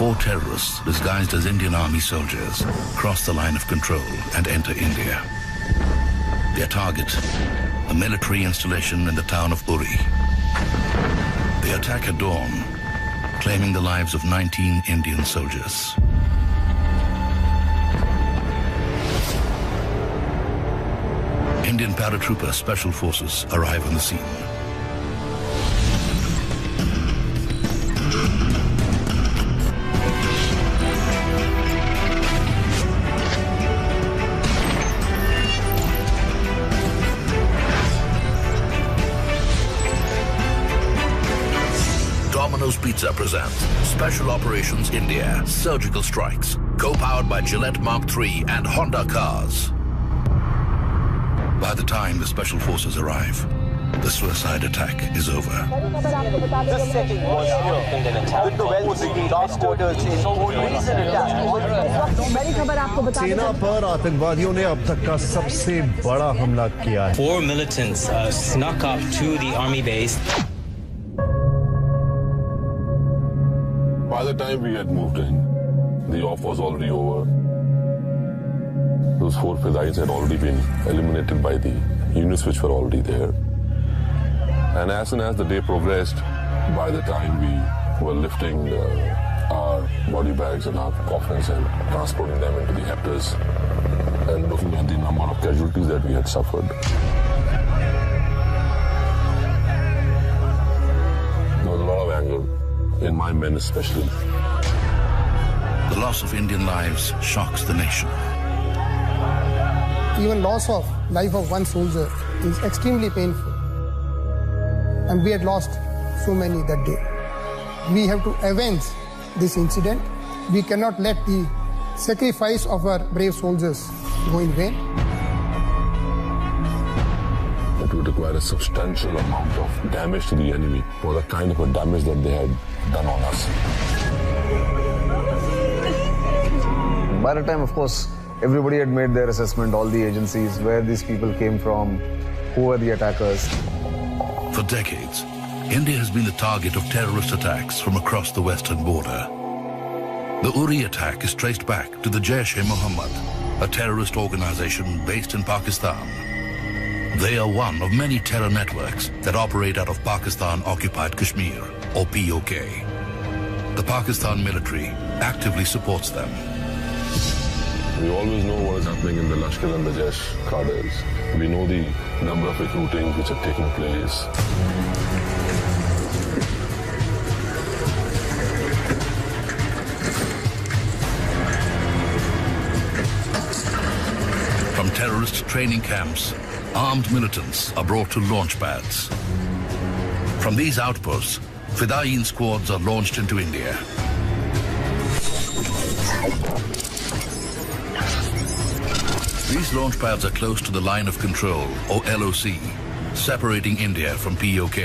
4 terrorists disguised as Indian Army soldiers cross the line of control and enter India. Their target, a military installation in the town of Uri. They attack at dawn, claiming the lives of 19 Indian soldiers. Indian paratrooper special forces arrive on the scene. Domino's Pizza presents Special Operations India Surgical Strikes, co-powered by Gillette Mark III and Honda cars. By the time the special forces arrive, the suicide attack is over. This setting was Indian attack. With the well-received last orders in recent attacks. सेना पर आतंकवादियों ने अब तक का सबसे बड़ा हमला किया है. 4 militants snuck up to the army base. By the time we had moved in, the off was already over. Those 4 Fidais had already been eliminated by the units which were already there. And as soon as the day progressed, by the time we were lifting our body bags and our coffins and transporting them into the hectors and looking at the number of casualties that we had suffered, there was a lot of anger, in my men especially. The loss of Indian lives shocks the nation. Even loss of life of one soldier is extremely painful. And we had lost so many that day. We have to avenge this incident. We cannot let the sacrifice of our brave soldiers go in vain. It would require a substantial amount of damage to the enemy for the kind of a damage that they had done on us. By the time, of course, everybody had made their assessment, all the agencies, where these people came from, who were the attackers. For decades, India has been the target of terrorist attacks from across the western border. The Uri attack is traced back to the Jaish-e-Mohammed, a terrorist organization based in Pakistan. They are one of many terror networks that operate out of Pakistan-occupied Kashmir, or POK. The Pakistan military actively supports them. We always know what is happening in the Lashkar and the Jaish cadres. We know the number of recruitings which are taking place. From terrorist training camps, armed militants are brought to launch pads. From these outposts, Fidaiin squads are launched into India. These launch pads are close to the line of control, or LOC, separating India from POK.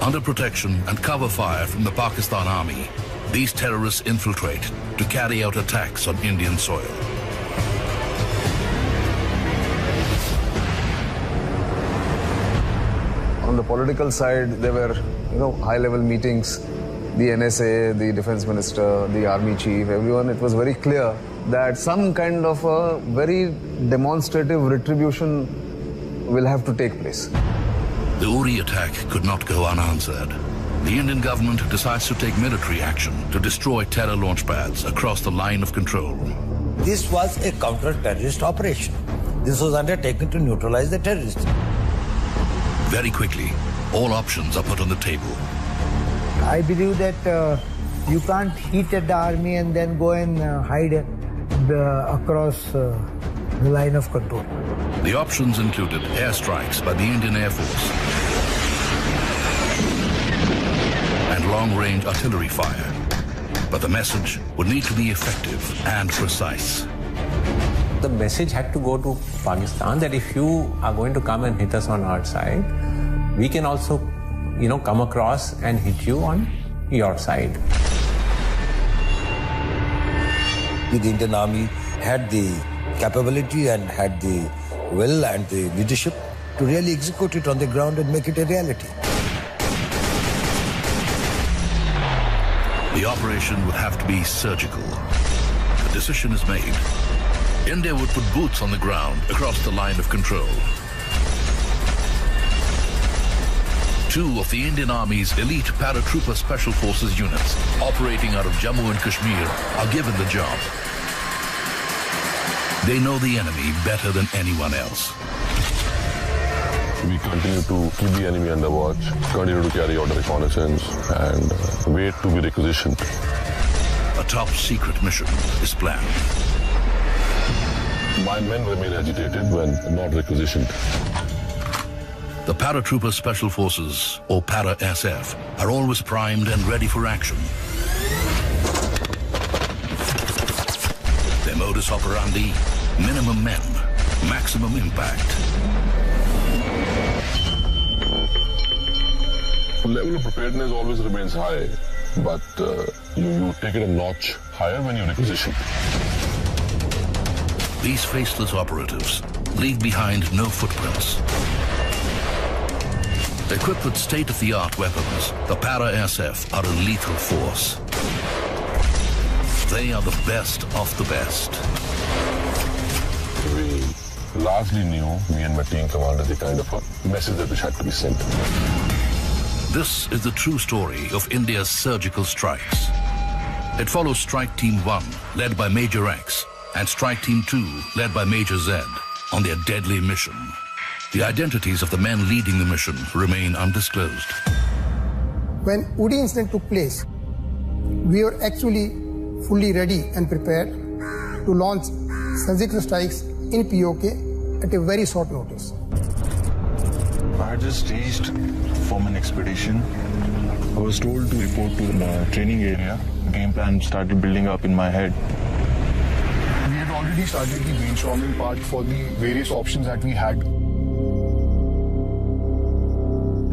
Under protection and cover fire from the Pakistan Army, these terrorists infiltrate to carry out attacks on Indian soil. On the political side, there were, high-level meetings. The NSA, the defense minister, the army chief, everyone, it was very clear that some kind of a very demonstrative retribution will have to take place. The Uri attack could not go unanswered. The Indian government decides to take military action to destroy terror launch pads across the line of control. This was a counter-terrorist operation. This was undertaken to neutralize the terrorists. Very quickly, all options are put on the table. I believe that you can't hit at the army and then go and hide across the line of control. The options included airstrikes by the Indian Air Force and long-range artillery fire. But the message would need to be effective and precise. The message had to go to Pakistan that if you are going to come and hit us on our side, we can also come across and hit you on your side. The Indian Army had the capability and had the will and the leadership to really execute it on the ground and make it a reality. The operation would have to be surgical. The decision is made. India would put boots on the ground across the line of control. Two of the Indian Army's elite paratrooper special forces units operating out of Jammu and Kashmir are given the job. They know the enemy better than anyone else. We continue to keep the enemy under watch, continue to carry out reconnaissance and wait to be requisitioned. A top secret mission is planned. My men remain agitated when not requisitioned. The paratrooper special forces, or para-SF, are always primed and ready for action. Their modus operandi, minimum men, maximum impact. The level of preparedness always remains high, but you take it a notch higher when you requisition. These faceless operatives leave behind no footprints. Equipped with state-of-the-art weapons, the para-SF are a lethal force. They are the best of the best. We largely knew, me and my team commander, the kind of a message that which had to be sent. This is the true story of India's surgical strikes. It follows Strike Team 1, led by Major X, and Strike Team 2, led by Major Z, on their deadly mission. The identities of the men leading the mission remain undisclosed. When Uri incident took place, we were actually fully ready and prepared to launch surgical strikes in POK at a very short notice. I had just reached from an expedition. I was told to report to the training area. Game plan started building up in my head. We had already started the brainstorming part for the various options that we had.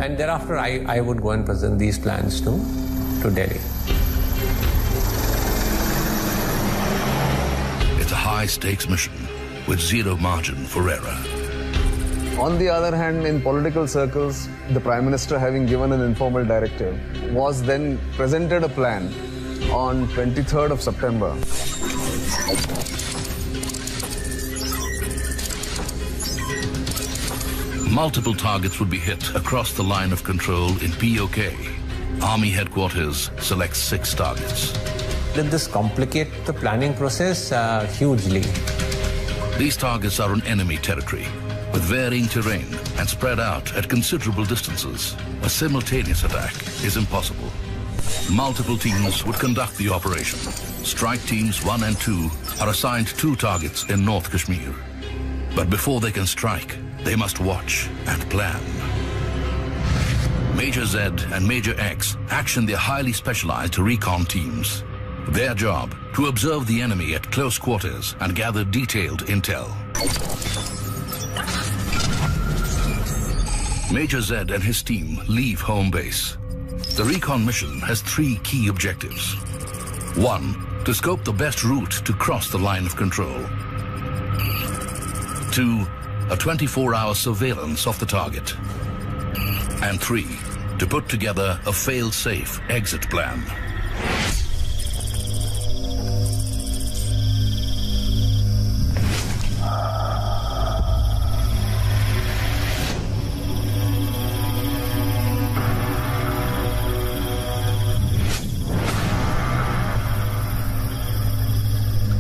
And thereafter, I would go and present these plans to Delhi. It's a high-stakes mission with zero margin for error. On the other hand, in political circles, the Prime Minister, having given an informal directive, was then presented a plan on 23rd of September. Multiple targets would be hit across the line of control in POK. Army headquarters selects 6 targets. Did this complicate the planning process? Hugely. These targets are on enemy territory, with varying terrain and spread out at considerable distances. A simultaneous attack is impossible. Multiple teams would conduct the operation. Strike Teams 1 and 2 are assigned 2 targets in North Kashmir. But before they can strike, they must watch and plan. Major Z and Major X action their highly specialized recon teams. Their job, to observe the enemy at close quarters and gather detailed intel. Major Z and his team leave home base. The recon mission has 3 key objectives. 1, to scope the best route to cross the line of control. 2, a 24-hour surveillance of the target. And 3, to put together a fail-safe exit plan.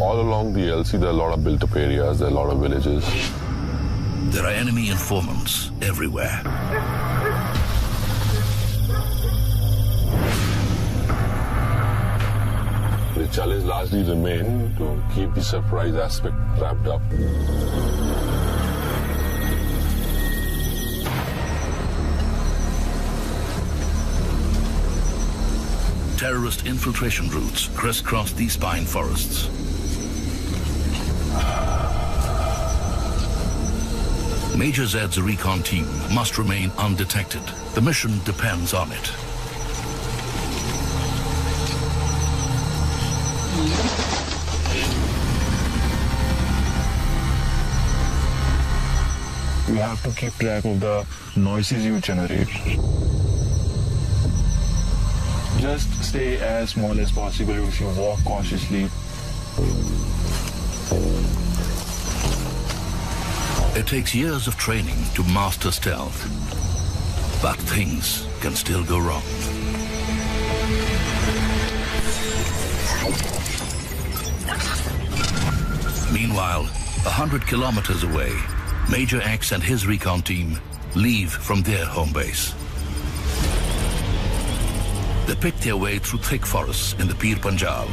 All along the LC, there are a lot of built-up areas, there are a lot of villages. There are enemy informants everywhere. The challenge largely remains to keep the surprise aspect wrapped up. Terrorist infiltration routes crisscross these pine forests. Major Z's recon team must remain undetected. The mission depends on it. You have to keep track of the noises you generate. Just stay as small as possible if you walk cautiously. It takes years of training to master stealth, but things can still go wrong. Meanwhile, 100 kilometers away, Major X and his recon team leave from their home base. They pick their way through thick forests in the Pir Panjal.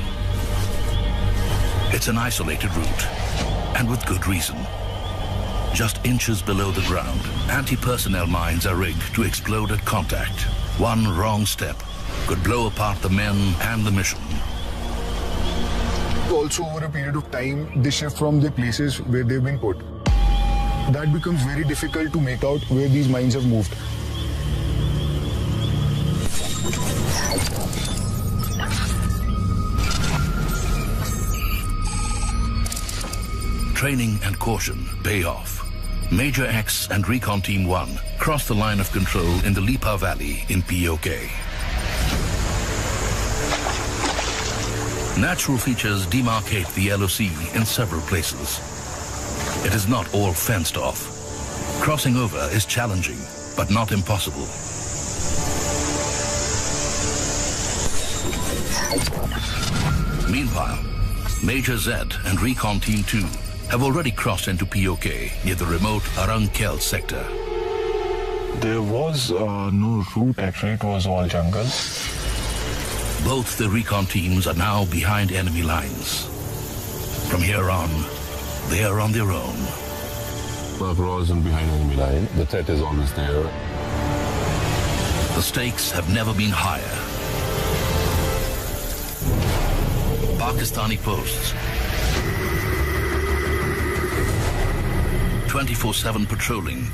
It's an isolated route, and with good reason. Just inches below the ground, anti-personnel mines are rigged to explode at contact. One wrong step could blow apart the men and the mission. Also, over a period of time, they shift from the places where they've been put. That becomes very difficult to make out where these mines have moved. Training and caution pay off. Major X and Recon Team 1 cross the line of control in the Lipa Valley in POK. Natural features demarcate the LOC in several places. It is not all fenced off. Crossing over is challenging, but not impossible. Meanwhile, Major Z and Recon Team 2 have already crossed into POK near the remote Arangkel sector. There was no route actually, it was all jungle. Both the recon teams are now behind enemy lines. From here on, they are on their own. Across and behind enemy line, the threat is always there. The stakes have never been higher. Pakistani posts, 24/7 patrolling,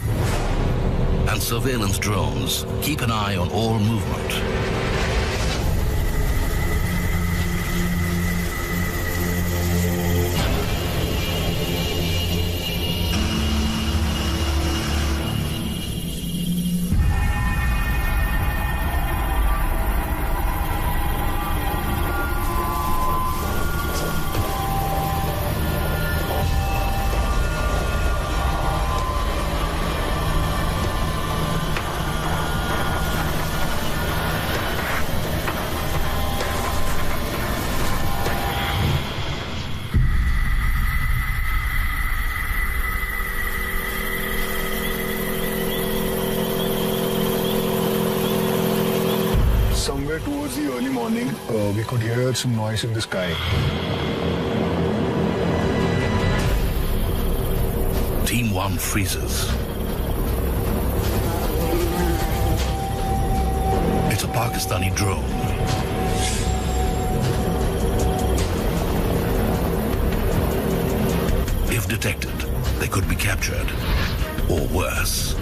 and surveillance drones keep an eye on all movement. Somewhere towards the early morning, we could hear some noise in the sky. Team 1 freezes. It's a Pakistani drone. If detected, they could be captured, or worse.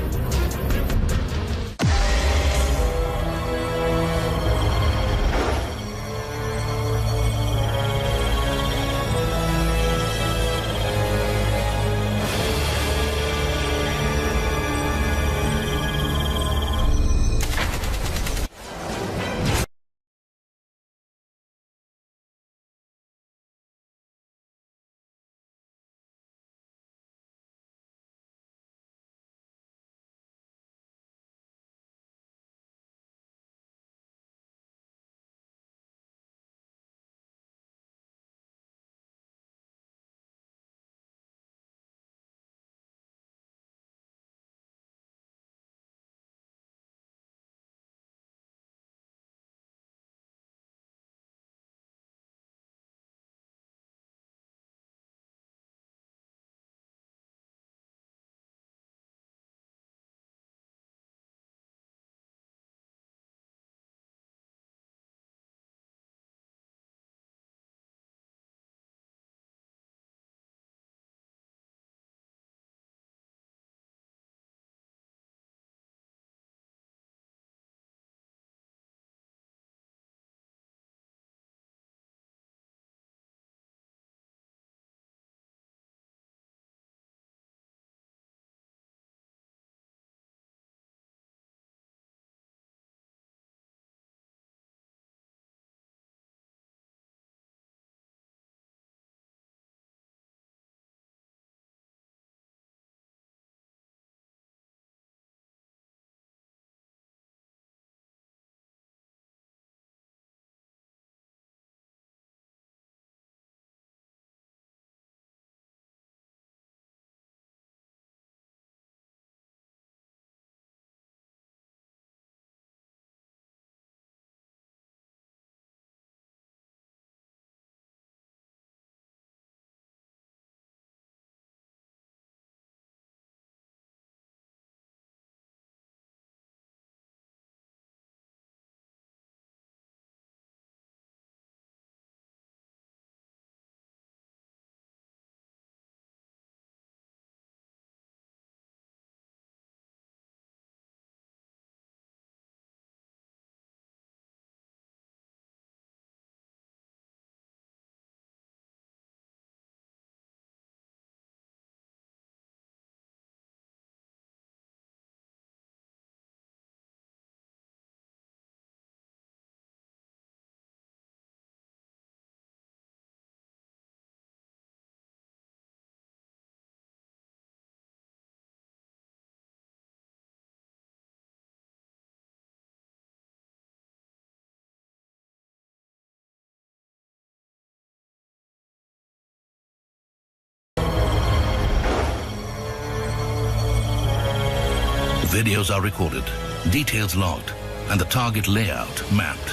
Videos are recorded, details logged, and the target layout mapped.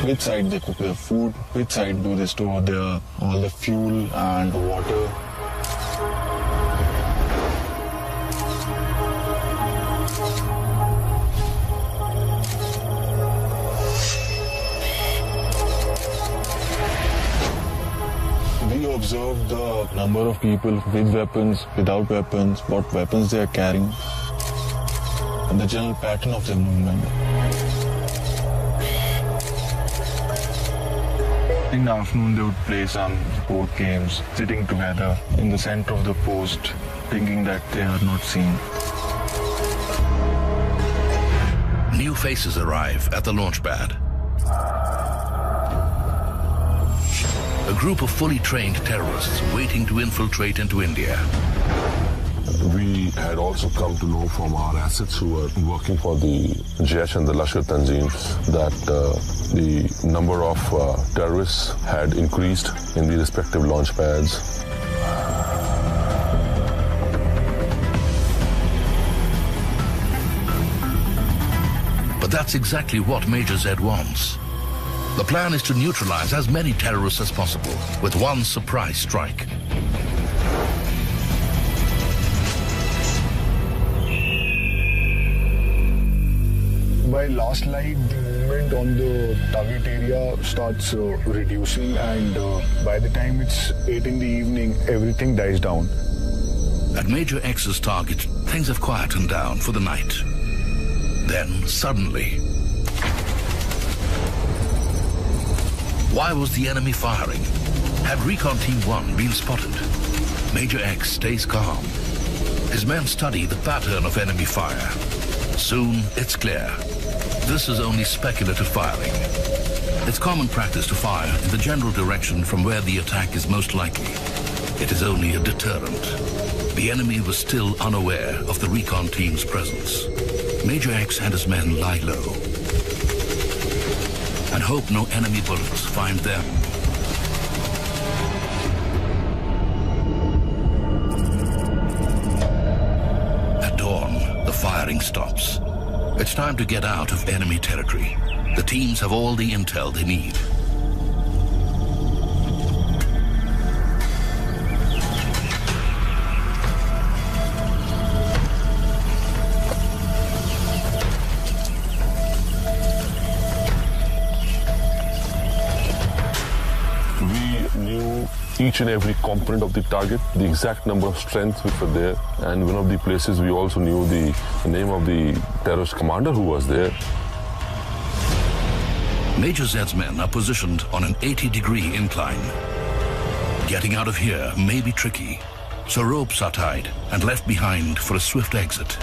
Which side they cook their food, which side do they store all the fuel and water. We observe the number of people with weapons, without weapons, what weapons they are carrying, and the general pattern of their movement. In the afternoon, they would play some board games, sitting together in the center of the post, thinking that they are not seen. New faces arrive at the launch pad. A group of fully trained terrorists waiting to infiltrate into India. We had also come to know from our assets who were working for the Jaish and the Lashkar Tanzeems that the number of terrorists had increased in the respective launch pads. But that's exactly what Major Z wants. The plan is to neutralize as many terrorists as possible with one surprise strike. By last light, the movement on the target area starts reducing, and by the time it's 8 in the evening, everything dies down. At Major X's target, things have quietened down for the night. Then, suddenly... Why was the enemy firing? Had Recon Team 1 been spotted? Major X stays calm. His men study the pattern of enemy fire. Soon, it's clear. This is only speculative firing. It's common practice to fire in the general direction from where the attack is most likely. It is only a deterrent. The enemy was still unaware of the Recon Team's presence. Major X and his men lie low and hope no enemy bullets find them. At dawn, the firing stops. It's time to get out of enemy territory. The teams have all the intel they need. Each and every component of the target, the exact number of strengths which were there, and one of the places we also knew the name of the terrorist commander who was there. Major Z's men are positioned on an 80-degree incline. Getting out of here may be tricky, so ropes are tied and left behind for a swift exit.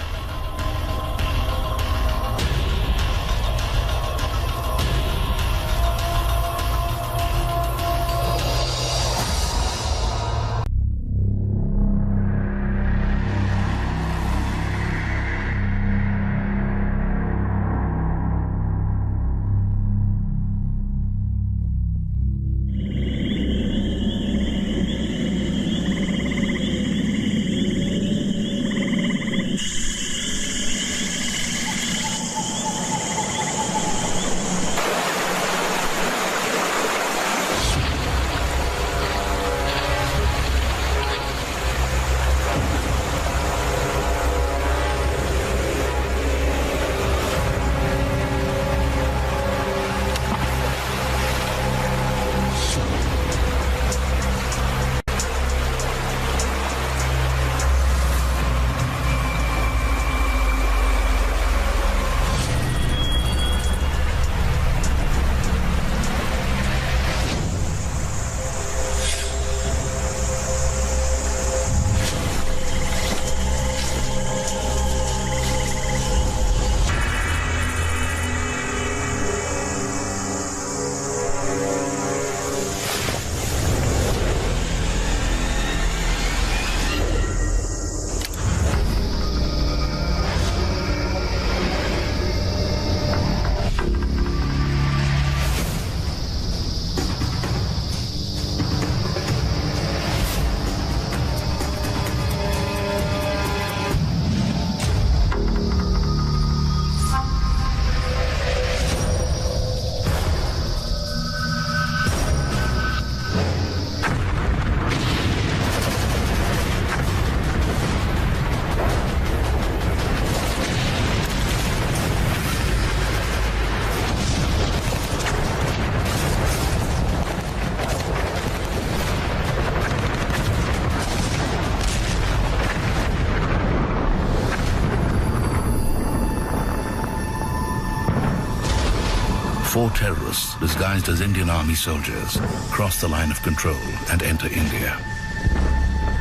4 terrorists disguised as Indian Army soldiers cross the line of control and enter India.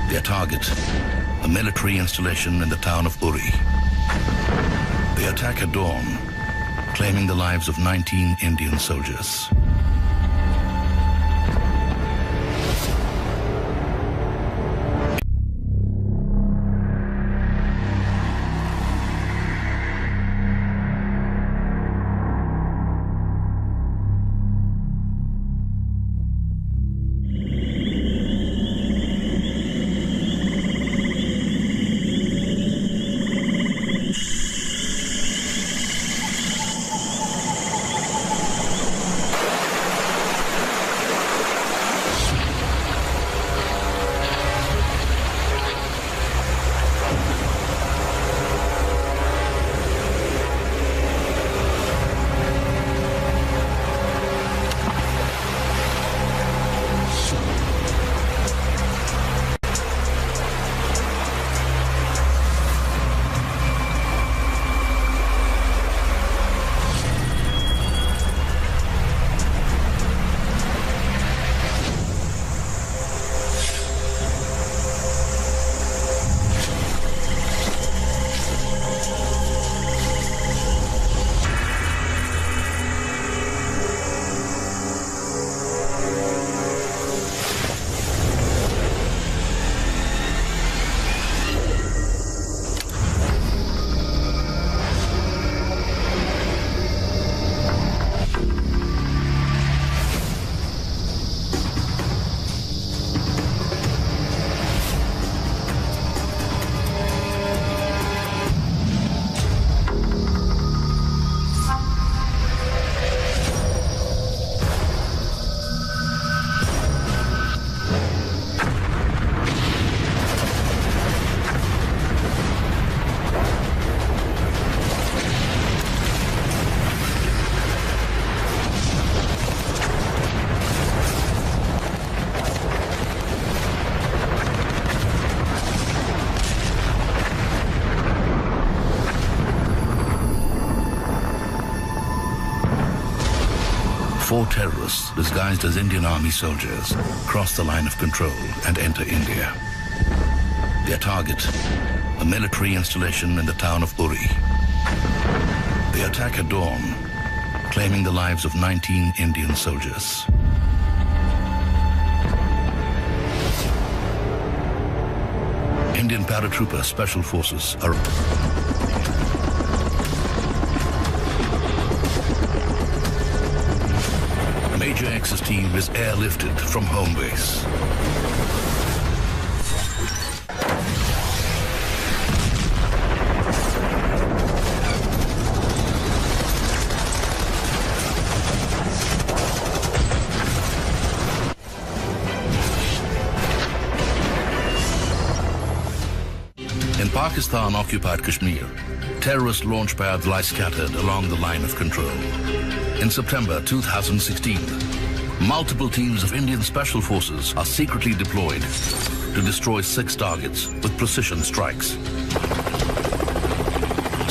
Their target, a military installation in the town of Uri. They attack at dawn, claiming the lives of 19 Indian soldiers. Four terrorists disguised as Indian Army soldiers cross the line of control and enter India. Their target, a military installation in the town of Uri. They attack at dawn, claiming the lives of 19 Indian soldiers. Indian paratrooper special forces are... Major X's team is airlifted from home base. In Pakistan-occupied Kashmir, terrorist launch pads lie scattered along the line of control. In September 2016, multiple teams of Indian Special Forces are secretly deployed to destroy 6 targets with precision strikes.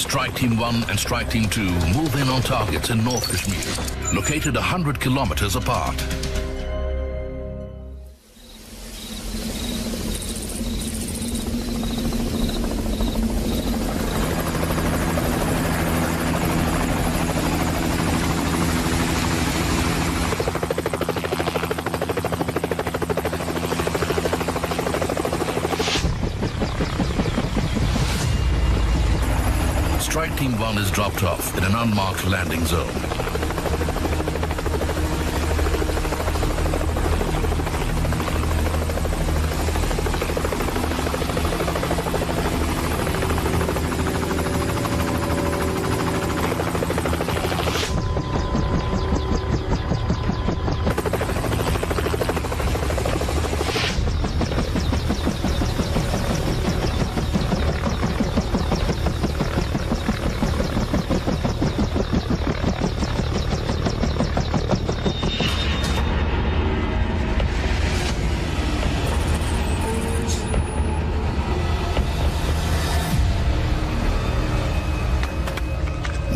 Strike Team 1 and Strike Team 2 move in on targets in North Kashmir, located 100 kilometers apart. Strike Team 1 is dropped off in an unmarked landing zone.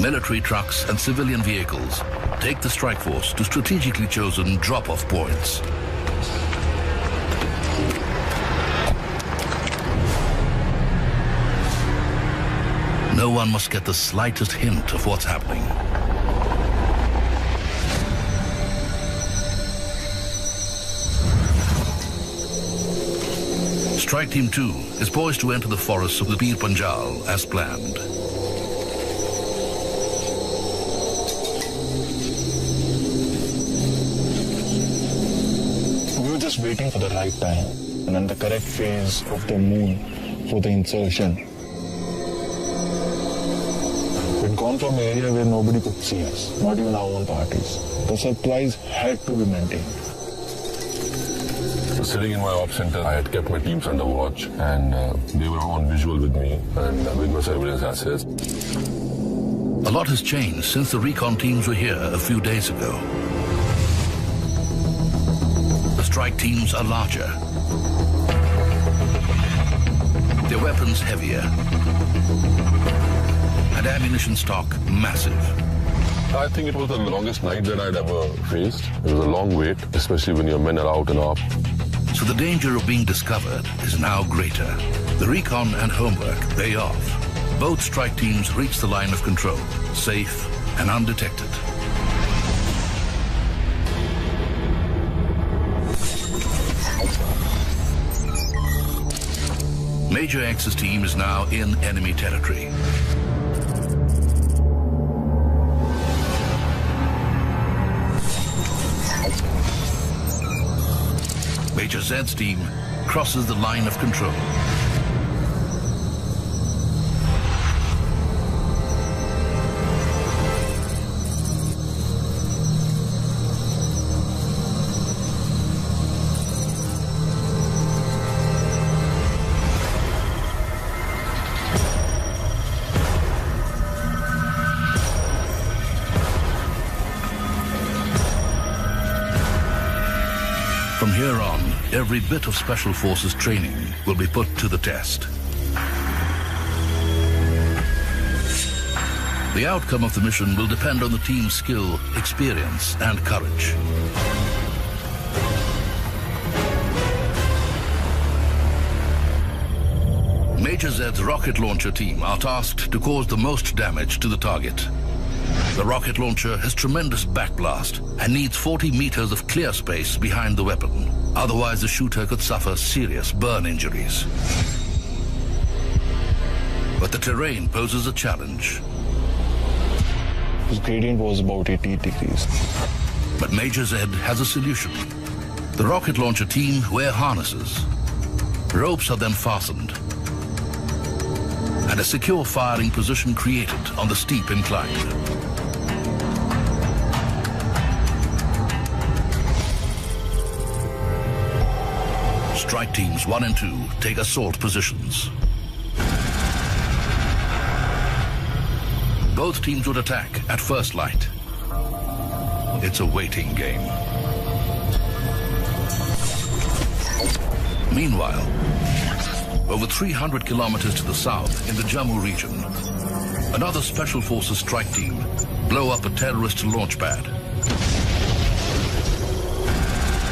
Military trucks and civilian vehicles take the strike force to strategically chosen drop-off points. No one must get the slightest hint of what's happening. Strike Team 2 is poised to enter the forests of the Bir Panjal as planned. We were just waiting for the right time and then the correct phase of the moon for the insertion. We'd gone from an area where nobody could see us, not even our own parties. The surprise had to be maintained. Sitting in my ops center, I had kept my teams under watch, and they were on visual with me and with my surveillance assets. A lot has changed since the recon teams were here a few days ago. The strike teams are larger, their weapons heavier, and ammunition stock massive. I think it was the longest night that I'd ever faced. It was a long wait, especially when your men are out and up. So the danger of being discovered is now greater. The recon and homework pay off. Both strike teams reach the line of control, safe and undetected. Major X's team is now in enemy territory. Major Z's team crosses the line of control. From here on, every bit of Special Forces training will be put to the test. The outcome of the mission will depend on the team's skill, experience, and courage. Major Z's rocket launcher team are tasked to cause the most damage to the target. The rocket launcher has tremendous backblast and needs 40 meters of clear space behind the weapon. Otherwise, the shooter could suffer serious burn injuries. But the terrain poses a challenge. The gradient was about 80 degrees. But Major Z has a solution. The rocket launcher team wear harnesses. Ropes are then fastened, and a secure firing position created on the steep incline. Strike teams 1 and 2 take assault positions. Both teams would attack at first light. It's a waiting game. Meanwhile, over 300 kilometers to the south in the Jammu region, another Special Forces strike team blow up a terrorist launch pad.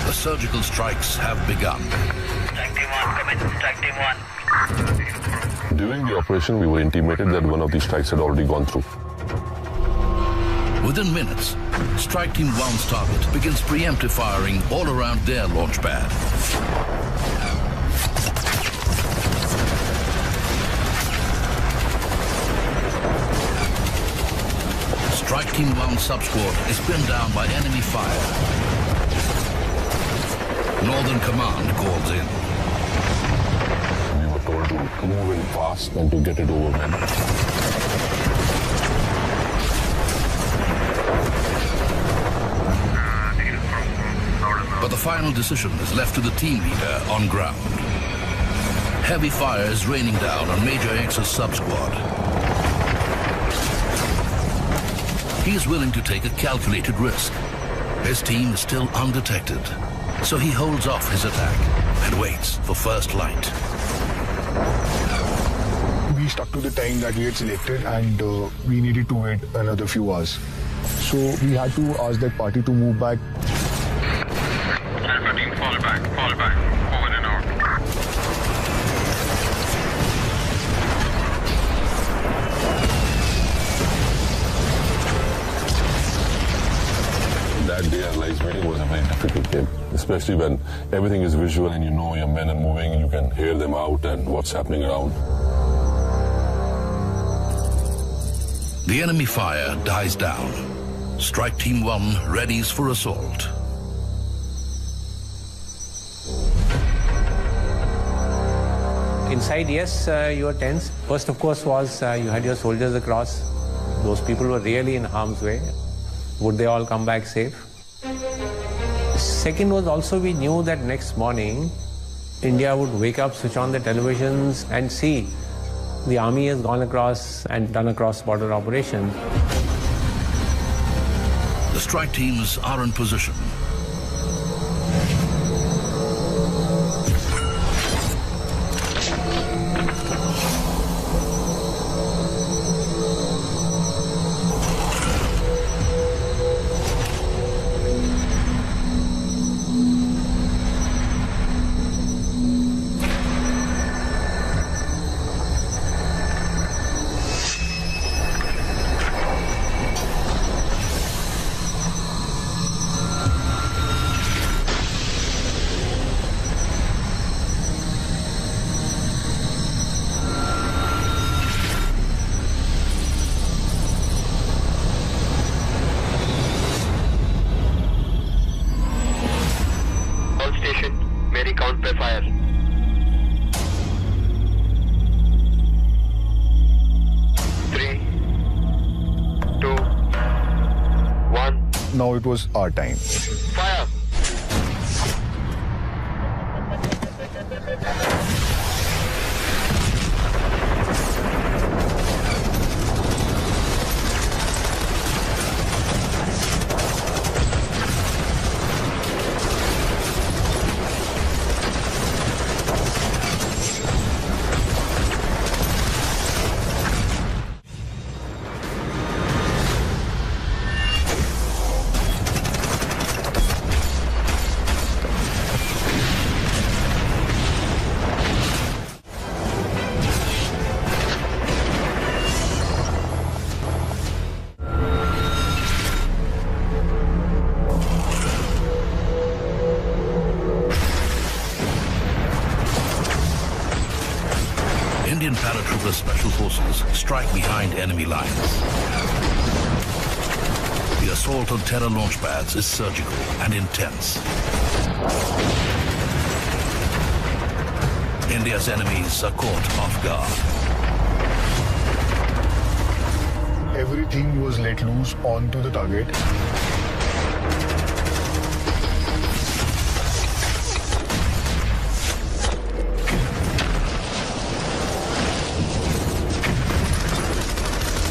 The surgical strikes have begun. Strike team 1, come in. Strike team 1. During the operation, we were intimated that one of these strikes had already gone through. Within minutes, Strike Team 1's target begins preemptive firing all around their launch pad. Strike Team 1 sub-squad is pinned down by enemy fire. Northern Command calls in. We were told to move in fast and to get it over with. But the final decision is left to the team leader on ground. Heavy fire is raining down on Major X's sub-squad. He is willing to take a calculated risk. His team is still undetected, so he holds off his attack and waits for first light. We we stuck to the time that we had selected, and we needed to wait another few hours. So we had to ask that party to move back. Alpha team, fall back, over and out. That day, our lives meeting was a very difficult game, especially when everything is visual and you know your men are moving and you can hear them out and what's happening around. The enemy fire dies down. Strike Team 1 readies for assault. Inside, yes, you were tense. First, of course, was you had your soldiers across. Those people were really in harm's way. Would they all come back safe? Second was also we knew that next morning, India would wake up, switch on the televisions and see the army has gone across and done a cross-border operation. The strike teams are in position. Now it was our time. Fire! Indian paratrooper special forces strike behind enemy lines. The assault on terror launch pads is surgical and intense. India's enemies are caught off guard. Everything was let loose onto the target.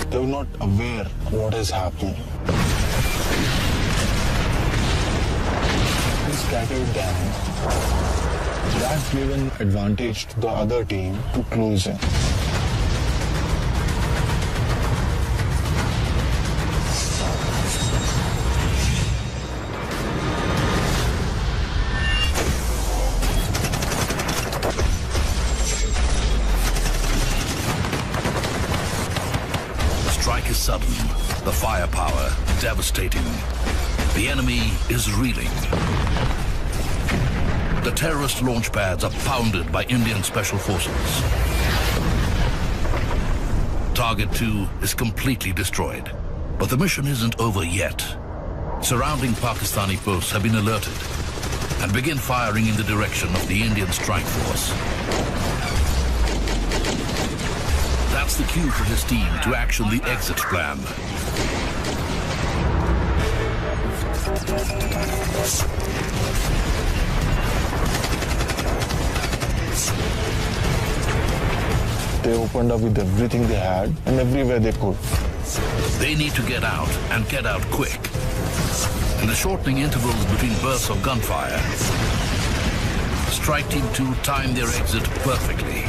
They were not aware what is happening. We scattered them. That gave an advantage to the other team to close in. Is sudden, the firepower devastating. The enemy is reeling. The terrorist launch pads are pounded by Indian special forces. Target 2 is completely destroyed, but the mission isn't over yet. Surrounding Pakistani posts have been alerted and begin firing in the direction of the Indian strike force. That's the cue for his team to action the exit plan. They opened up with everything they had and everywhere they could. They need to get out and get out quick. In the shortening intervals between bursts of gunfire, Strike Team 2 timed their exit perfectly.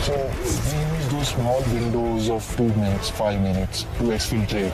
So we use those small windows of 2 minutes, 5 minutes to exfiltrate.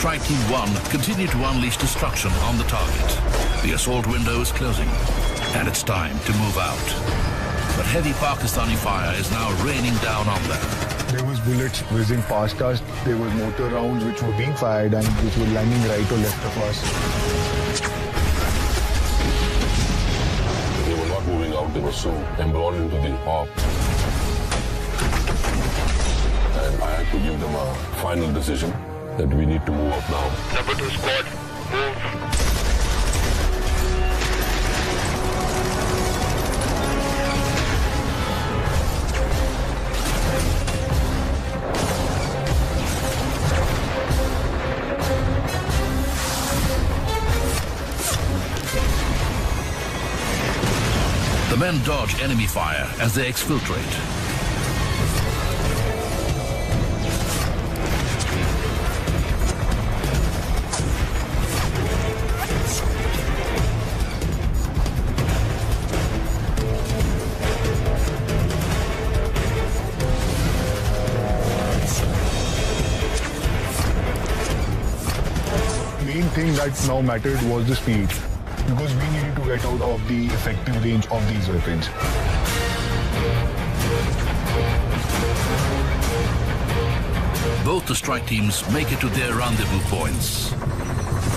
Strike Team 1 continue to unleash destruction on the target. The assault window is closing, and it's time to move out. But heavy Pakistani fire is now raining down on them. There was bullets whizzing past us. There was mortar rounds which were being fired and which were landing right or left of us. They were not moving out. They were so embroiled into the op. And I had to give them a final decision that we need to move out now. Number 2 squad, move. The men dodge enemy fire as they exfiltrate. Thing that now mattered was the speed, because we needed to get out of the effective range of these weapons. Both the strike teams make it to their rendezvous points.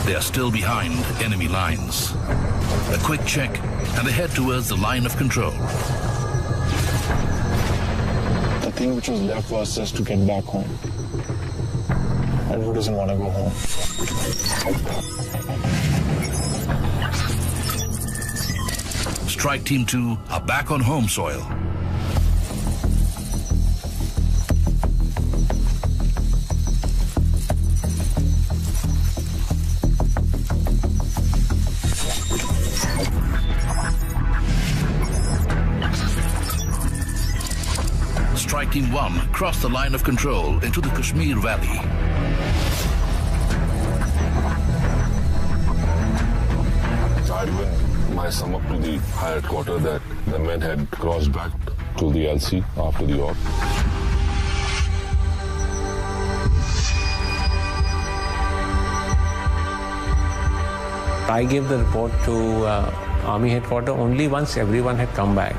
They are still behind enemy lines. A quick check and they head towards the line of control. The thing which was left was just to get back home. And who doesn't want to go home? Strike Team 2 are back on home soil. Strike Team 1 crossed the line of control into the Kashmir Valley. I sum up to the high headquarters that the men had crossed back to the LC after the op. I gave the report to Army headquarters only once everyone had come back.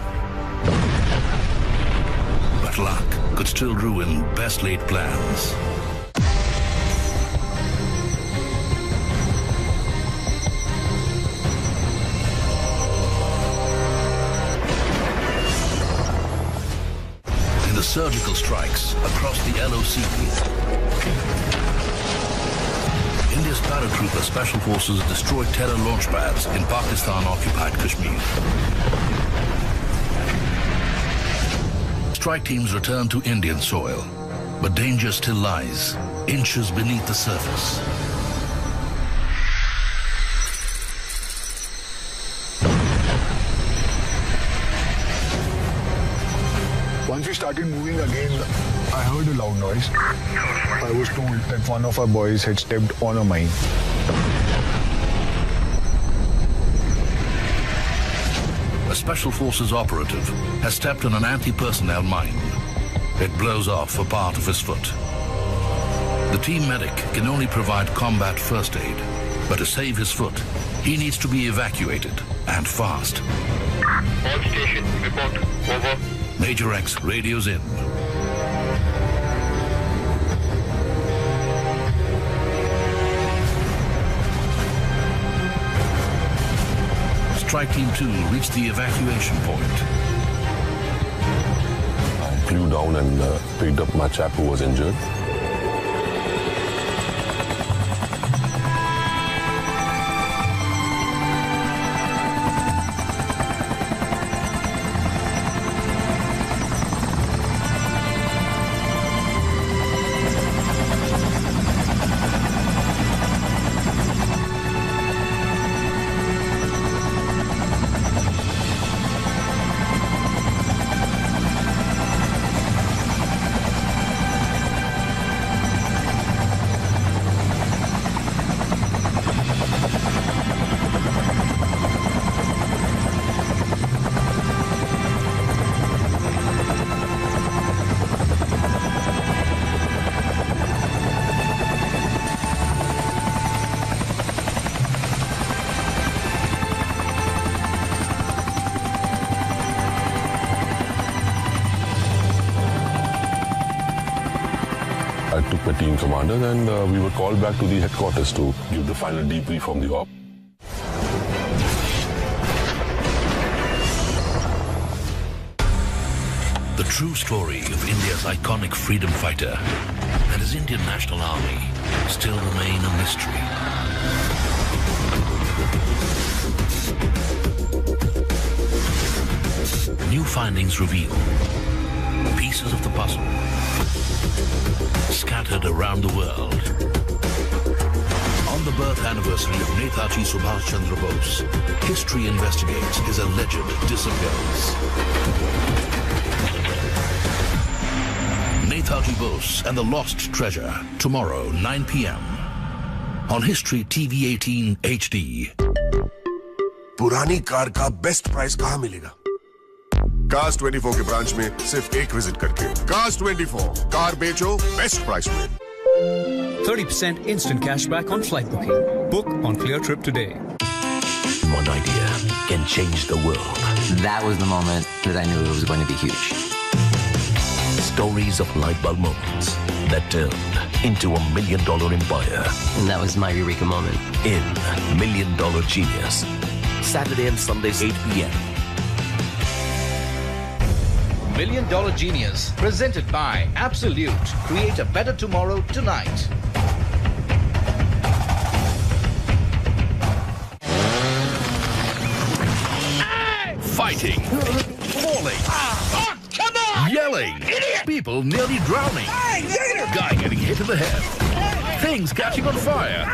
But luck could still ruin best laid plans. Surgical strikes across the LOC. India's paratrooper special forces destroyed terror launch pads in Pakistan-occupied Kashmir. Strike teams return to Indian soil, but danger still lies inches beneath the surface. Once we started moving again, I heard a loud noise. I was told that one of our boys had stepped on a mine. A special forces operative has stepped on an anti-personnel mine. It blows off a part of his foot. The team medic can only provide combat first aid, but to save his foot, he needs to be evacuated, and fast. All station, report, over. Major X radios in. Strike Team 2 reached the evacuation point. I flew down and picked up my chap who was injured. I took my team commander and we were called back to the headquarters to give the final debrief from the op. The true story of India's iconic freedom fighter and his Indian National Army still remain a mystery. New findings reveal pieces of the puzzle scattered around the world. On the birth anniversary of Netaji Subhash Chandra Bose, history investigates his alleged disappearance. Netaji Bose and the Lost Treasure, tomorrow 9 p.m. on History TV 18 HD. पुरानी car का best price कहाँ मिलेगा? Cars 24 के branch में सिर्फ एक visit करके. Cars 24, car बेचो बेस्ट प्राइस में. 30% instant cashback on flight booking. Book on ClearTrip today. One idea can change the world. That was the moment that I knew it was going to be huge. Stories of light bulb moments that turned into $1 million empire. And that was my eureka moment. In $1 Million Genius. Saturday and Sundays 8 p.m. $1 Million Genius, presented by Absolute. Create a better tomorrow tonight. Fighting, falling, come on! Yelling, Idiot! People nearly drowning, guy getting hit in the head, things catching on fire,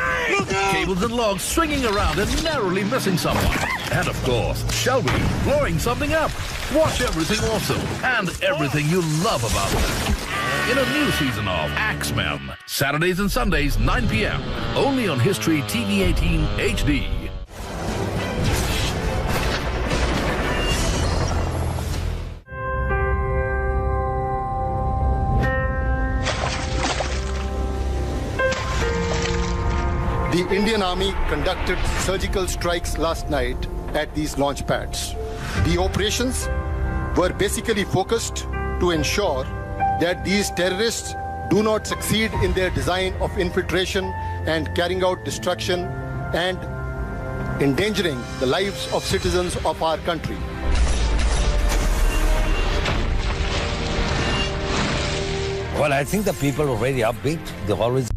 cables and logs swinging around and narrowly missing someone, and of course, Shelby blowing something up. Watch everything awesome and everything you love about them in a new season of Axemen, Saturdays and Sundays 9 p.m. only on History TV 18 HD. The Indian Army conducted surgical strikes last night at these launch pads. The operations were basically focused to ensure that these terrorists do not succeed in their design of infiltration and carrying out destruction and endangering the lives of citizens of our country. Well, I think the people are very upbeat. They always